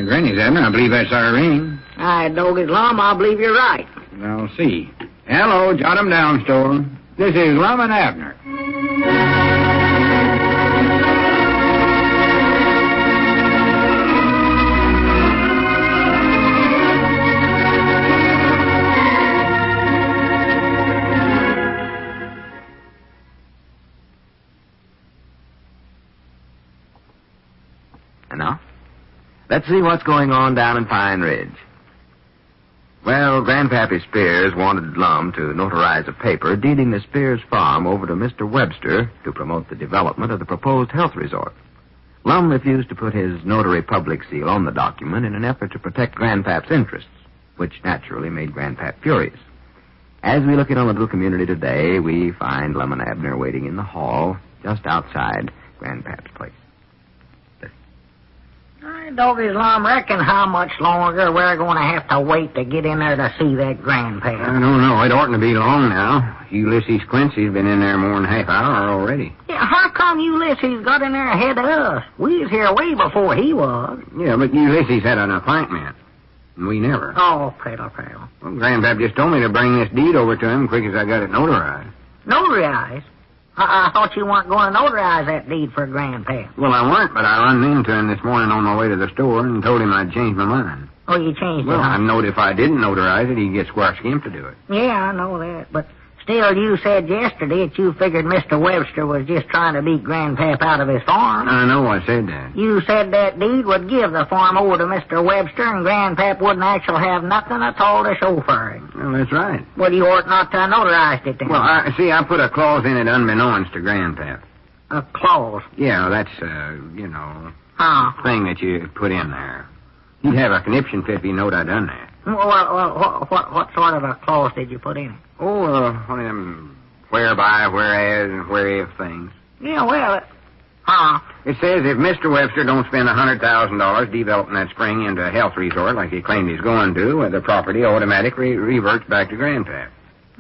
Granny's, Abner. I believe that's our ring. I dog his Lum. I believe you're right. I'll see. Hello, jot 'em down, store. This is Lum and Abner. And now, let's see what's going on down in Pine Ridge. Well, Grandpappy Spears wanted Lum to notarize a paper deeding the Spears farm over to Mr. Webster to promote the development of the proposed health resort. Lum refused to put his notary public seal on the document in an effort to protect Grandpap's interests, which naturally made Grandpap furious. As we look in on the little community today, we find Lum and Abner waiting in the hall just outside Grandpap's place. I dog his Lum. Reckon how much longer we're going to have to wait to get in there to see that Grandpap? I don't know. It oughtn't to be long now. Ulysses Quincy's been in there more than half hour already. Yeah, how come Ulysses got in there ahead of us? We was here way before he was. Yeah, but Ulysses had an appointment, and we never. Oh, peddle. Well, Grandpap just told me to bring this deed over to him quick as I got it notarized. Notarized? I thought you weren't going to notarize that deed for Grandpap. Well, I weren't, but I run into him this morning on my way to the store and told him I'd changed my mind. Oh, you changed it, Well, huh? I knowed if I didn't notarize it, he'd get Squire Skimp to do it. Yeah, I know that, but still, you said yesterday that you figured Mr. Webster was just trying to beat Grandpap out of his farm. I know I said that. You said that deed would give the farm over to Mr. Webster and Grandpap wouldn't actually have nothing at all to show for it. Well, that's right. Well, you ought not to have notarized it then. Well, I put a clause in it unbeknownst to Grandpap. A clause? Yeah, that's, thing that you put in there. He'd have a conniption fit if he knowed I'd done that. Well, what sort of a clause did you put in? Oh, one of them whereby, whereas, and whereif things. Yeah, well, It says if Mr. Webster don't spend $100,000 developing that spring into a health resort like he claimed he's going to, the property automatically reverts back to Grandpap.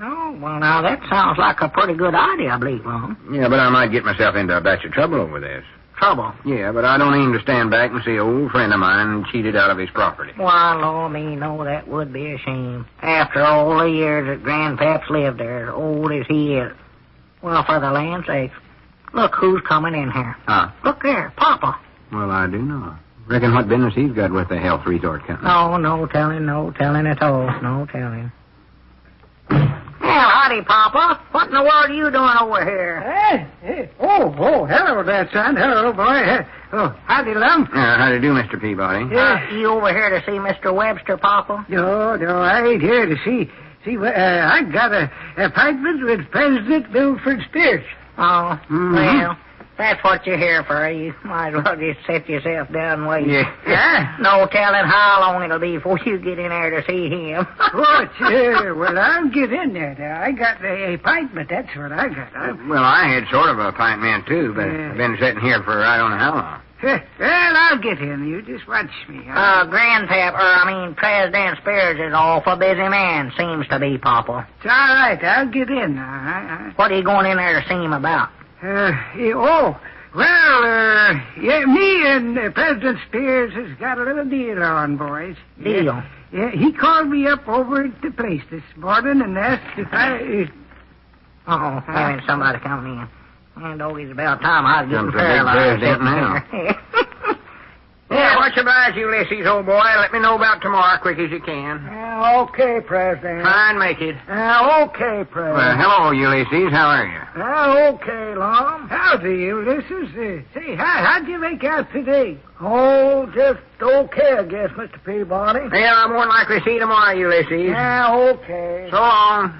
Oh, well, now, that sounds like a pretty good idea, I believe, Lum. Yeah, but I might get myself into a batch of trouble over this. Trouble? Yeah, but I don't aim to stand back and see an old friend of mine cheated out of his property. Why, Lord, me, no, that would be a shame. After all the years that Grandpap's lived there, as old as he is. Well, for the land's sake, look who's coming in here. Huh? Look there, Papa. Well, I do know. Reckon what business he's got with the health resort company. No telling at all. No telling. Well, howdy, Papa. What in the world are you doing over here? Hello there, son. Hello, boy. Howdy, Lum. How do you do, Mr. Peabody? You over here to see Mr. Webster, Papa? No, I ain't here to see. I got an appointment with President Milford Spears. Oh, well, that's what you're here for. You might as well just set yourself down and wait. Yeah. No telling how long it'll be before you get in there to see him. Well, I'll get in there now. I got the appointment. That's what I got. Well, I had sort of an appointment, too, but I've been sitting here for I don't know how long. Well, I'll get in. You just watch me. President Spears is an awful busy man, seems to be, Papa. It's all right. I'll get in now. What are you going in there to see him about? Me and President Spears has got a little deal on, boys. Deal? Yeah, he called me up over at the place this morning and asked if I... Having somebody coming in. And it's about time I was getting Comes a big president now. Yeah, what's about Ulysses, old boy? Let me know about tomorrow quick as you can. Okay, President. Try and make it. Okay, President. Well, hello, Ulysses. How are you? Okay, Lum. Howdy, Ulysses. Say, how'd you make out today? Oh, just okay, I guess, Mr. Peabody. Well, I'm more than likely to see you tomorrow, Ulysses. Okay. So long.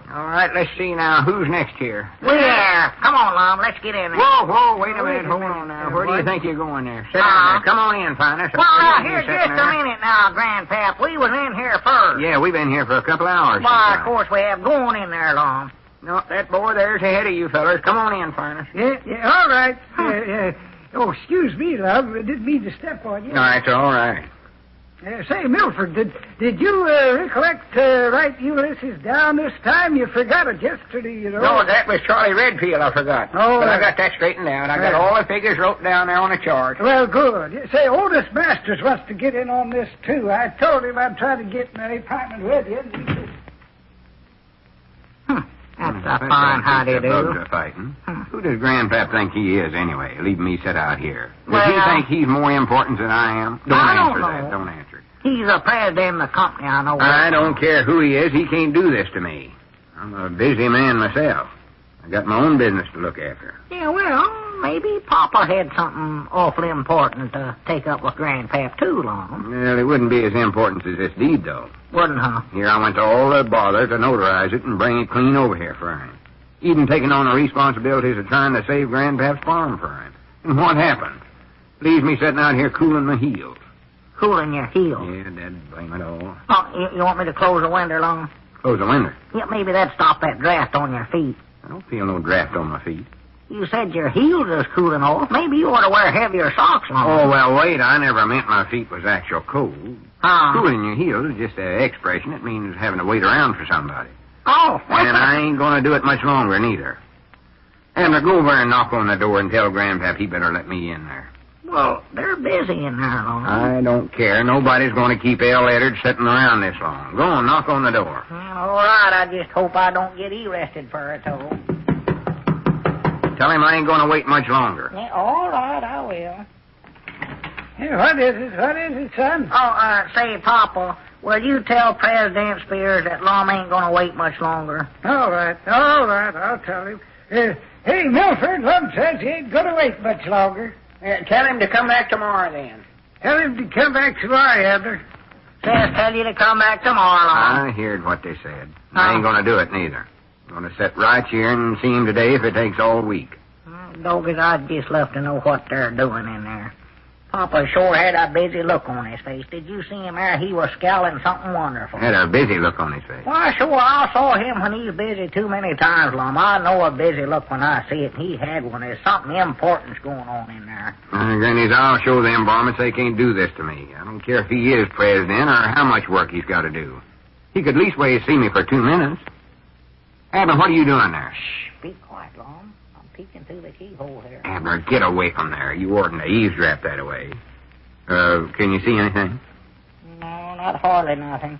All right, let's see now. Who's next here? Yeah. Come on, Lum. Let's get in there. Whoa, wait a minute. Hold on now. Where do you think you're going there? Sit down there. Come on in, Finest. Well, now, here, just a minute now, Grandpap. We was in here first. Yeah, we've been here for a couple hours. Why, of course we have. Go on in there, Lum. No, that boy there's ahead of you fellers. Come on in, Finest. Yeah, all right. Excuse me, love. I didn't mean to step on you. No, it's all right. Say, Milford, did you recollect write Ulysses down this time? You forgot it yesterday, you know. No, that was Charlie Redfield I forgot. Oh, but I got that straightened out. I got all the figures wrote down there on a chart. Well, good. Say, Otis Masters wants to get in on this, too. I told him I'd try to get my appointment with you. That's a fine howdy-do. Fighting. Who does Grandpap think he is, anyway, leaving me set out here? Does he Well, think he's more important than I am? Don't I don't answer know. that. Don't answer it. He's the president of the company, I know. I don't care who he is. He can't do this to me. I'm a busy man myself. I got my own business to look after. Yeah, well, maybe Papa had something awfully important to take up with Grandpap too long. Well, it wouldn't be as important as this deed, though. Wouldn't, huh? Here I went to all the bother to notarize it and bring it clean over here for him. Even taking on the responsibilities of trying to save Grandpap's farm for him. And what happened? Leaves me sitting out here cooling my heels. Cooling your heels. Yeah, Dad, blame it all. Oh, you want me to close the window, Long? Close the window. Yeah, maybe that'd stop that draft on your feet. I don't feel no draft on my feet. You said your heels is cooling off. Maybe you ought to wear heavier socks, Long. Oh, well, wait. I never meant my feet was actual cold. Cooling your heels is just an expression. It means having to wait around for somebody. Oh, And I ain't going to do it much longer, neither. Abner, go over and knock on the door and tell Grandpap he better let me in there. Well, they're busy in there, Long. I don't care. Nobody's going to keep L. Leonard sitting around this long. Go on, knock on the door. Well, all right, I just hope I don't get arrested for it, though. Tell him I ain't going to wait much longer. Yeah, all right, I will. Hey, what is it? What is it, son? Oh, say, Papa, will you tell President Spears that Lum ain't going to wait much longer? All right, I'll tell him. Hey, Milford, Lum says he ain't going to wait much longer. Tell him to come back tomorrow, then. Tell him to come back tomorrow, Abner. Says tell you to come back tomorrow, Lum. I heard what they said. I ain't going to do it, neither. I'm going to sit right here and see him today if it takes all week. Doggies, I'd just love to know what they're doing in there. Papa sure had a busy look on his face. Did you see him there? He was scowling something wonderful. Had a busy look on his face. Why, sure, I saw him when he's busy too many times, Lum. I know a busy look when I see it. He had one. There's something important's going on in there. Grannies, I'll show them varmints they can't do this to me. I don't care if he is president or how much work he's got to do. He could leastways see me for 2 minutes. Abner, what are you doing there? Shh, be quiet, Lum. I'm peeking through the keyhole here. Abner, get away from there. You oughtn't to eavesdrop that away. Can you see anything? No, not hardly nothing.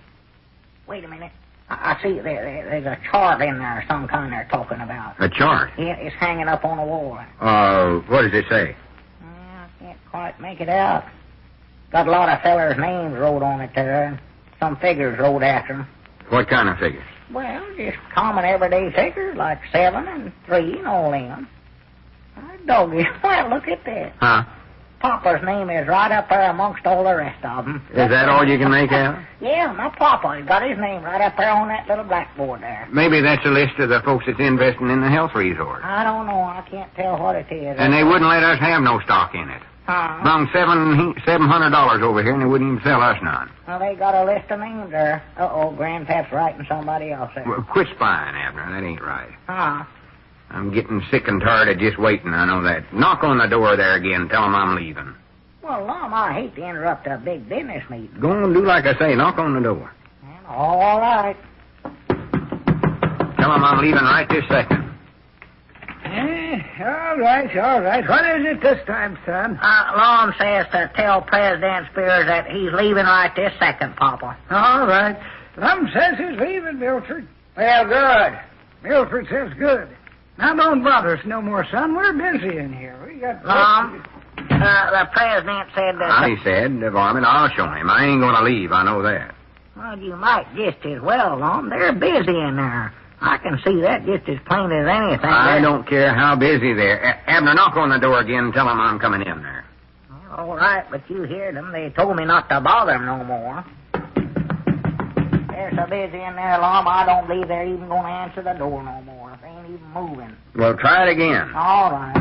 Wait a minute. I see there's a chart in there, some kind they're talking about. A chart? Yeah, it's hanging up on the wall. What does it say? I can't quite make it out. Got a lot of fellers' names wrote on it there. Some figures wrote after them. What kind of figures? Well, just common everyday figures like 7 and 3 and all them. Doggy, well, look at that. Huh? Papa's name is right up there amongst all the rest of them. Is that all you can make out? Yeah, my Papa's got his name right up there on that little blackboard there. Maybe that's a list of the folks that's investing in the health resort. I don't know. I can't tell what it is. And they wouldn't let us have no stock in it. Around $700 over here, and they wouldn't even sell us none. Well, they got a list of names there. Uh-oh, Grandpap's writing somebody else there. Well, quit spying, Abner. That ain't right. I'm getting sick and tired of just waiting, I know that. Knock on the door there again. Tell them I'm leaving. Well, Lum, I hate to interrupt a big business meeting. Go on and do like I say. Knock on the door. Well, all right. Tell them I'm leaving right this second. All right. What is it this time, son? Lum says to tell President Spears that he's leaving right this second, Papa. All right. Lum says he's leaving, Milford. Well, good. Milford says good. Now, don't bother us no more, son. We're busy in here. We got... Lum, the president said that... He said, varmint, I'll show him. I ain't going to leave. I know that. Well, you might just as well, Lum. They're busy in there. I can see that just as plain as anything. I don't care how busy they're. Abner, knock on the door again and tell them I'm coming in there. Well, all right, but you heard them. They told me not to bother them no more. They're so busy in there, Lum, I don't believe they're even going to answer the door no more. They ain't even moving. Well, try it again. All right.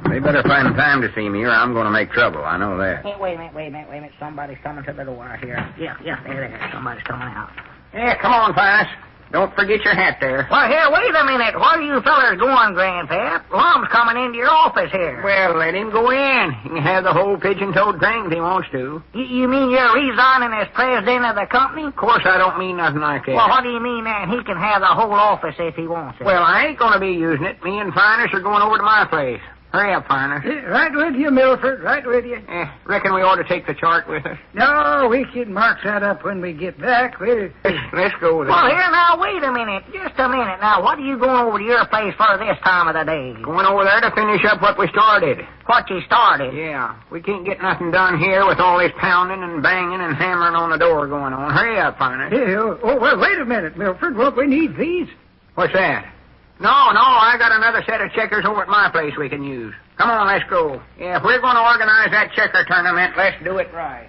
They better find time to see me or I'm going to make trouble. I know that. Hey, wait a minute. Somebody's coming to the door here. Yeah, there. Somebody's coming out. Yeah, come on, Fias. Don't forget your hat there. Well, here, wait a minute. Where are you fellers going, Grandpap? Lum's coming into your office here. Well, let him go in. He can have the whole pigeon-toed thing if he wants to. You mean you're resigning as president of the company? Of course, I don't mean nothing like that. Well, what do you mean, man? He can have the whole office if he wants it. Well, I ain't going to be using it. Me and Finers are going over to my place. Hurry up, Finers. Right with you, Milford. Right with you. Reckon we ought to take the chart with us. No, we can mark that up when we get back. Let's go then. Well, here, now, wait a minute. Just a minute. Now, what are you going over to your place for this time of the day? Going over there to finish up what we started. What you started? Yeah. We can't get nothing done here with all this pounding and banging and hammering on the door going on. Hurry up, Finers. Well, wait a minute, Milford. Won't we need these? What's that? No, I got another set of checkers over at my place we can use. Come on, let's go. Yeah, if we're going to organize that checker tournament, let's do it right.